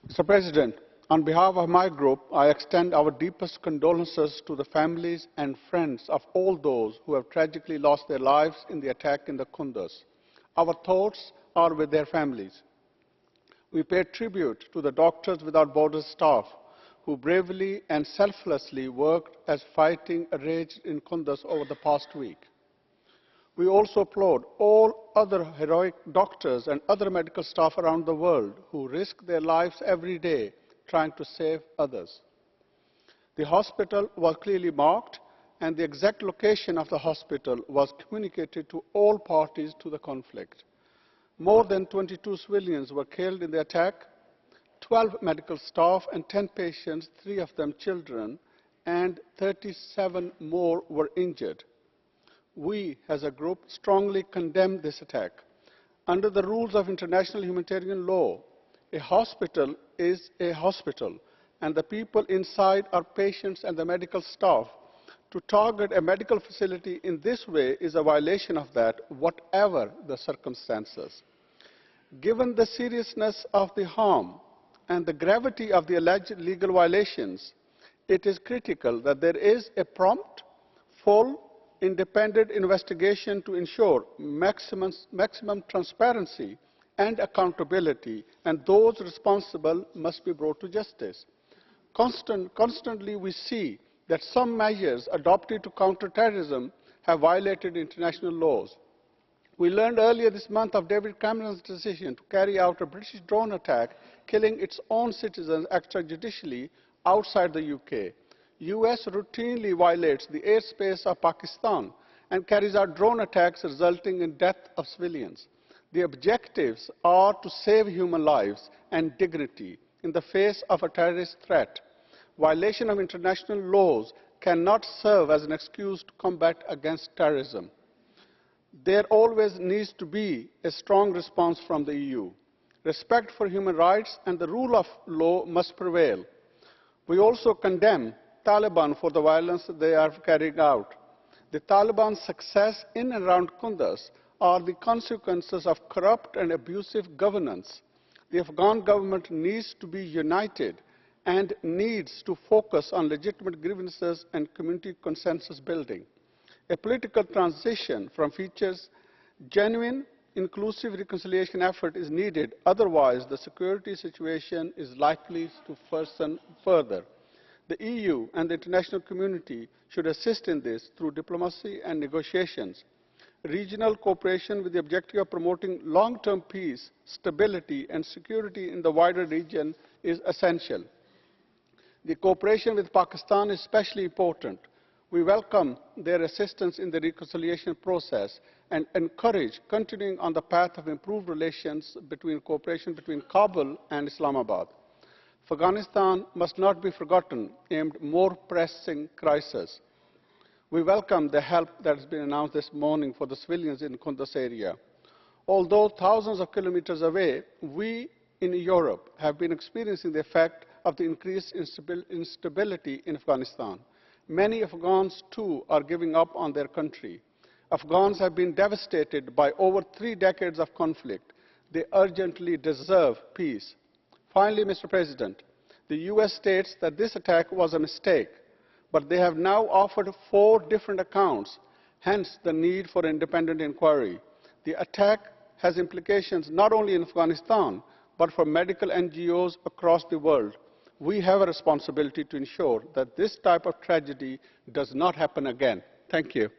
Mr. President, on behalf of my group, I extend our deepest condolences to the families and friends of all those who have tragically lost their lives in the attack in the Kunduz. Our thoughts are with their families. We pay tribute to the Doctors Without Borders staff who bravely and selflessly worked as fighting raged in Kunduz over the past week. We also applaud all other heroic doctors and other medical staff around the world who risk their lives every day trying to save others. The hospital was clearly marked, and the exact location of the hospital was communicated to all parties to the conflict. More than 22 civilians were killed in the attack, 12 medical staff and 10 patients, 3 of them children, and 37 more were injured. We, as a group, strongly condemn this attack. Under the rules of international humanitarian law, a hospital is a hospital, and the people inside are patients and the medical staff. To target a medical facility in this way is a violation of that, whatever the circumstances. Given the seriousness of the harm and the gravity of the alleged legal violations, it is critical that there is a prompt, full, independent investigation to ensure maximum transparency and accountability, and those responsible must be brought to justice. Constantly we see that some measures adopted to counter terrorism have violated international laws. We learned earlier this month of David Cameron's decision to carry out a British drone attack, killing its own citizens extrajudicially outside the UK. US routinely violates the airspace of Pakistan and carries out drone attacks resulting in death of civilians. The objectives are to save human lives and dignity in the face of a terrorist threat. Violation of international laws cannot serve as an excuse to combat against terrorism. There always needs to be a strong response from the EU. Respect for human rights and the rule of law must prevail. We also condemn Taliban for the violence they are carrying out. The Taliban's success in and around Kunduz are the consequences of corrupt and abusive governance. The Afghan government needs to be united and needs to focus on legitimate grievances and community consensus building. A political transition from features genuine, inclusive reconciliation effort is needed, otherwise the security situation is likely to worsen further. The EU and the international community should assist in this through diplomacy and negotiations. Regional cooperation with the objective of promoting long-term peace, stability and security in the wider region is essential. The cooperation with Pakistan is especially important. We welcome their assistance in the reconciliation process and encourage continuing on the path of improved relations cooperation between Kabul and Islamabad. Afghanistan must not be forgotten amid more pressing crises. We welcome the help that has been announced this morning for the civilians in the Kunduz area. Although thousands of kilometers away, we in Europe have been experiencing the effect of the increased instability in Afghanistan. Many Afghans, too, are giving up on their country. Afghans have been devastated by over 3 decades of conflict. They urgently deserve peace. Finally, Mr. President, the US states that this attack was a mistake, but they have now offered 4 different accounts, hence the need for independent inquiry. The attack has implications not only in Afghanistan, but for medical NGOs across the world. We have a responsibility to ensure that this type of tragedy does not happen again. Thank you.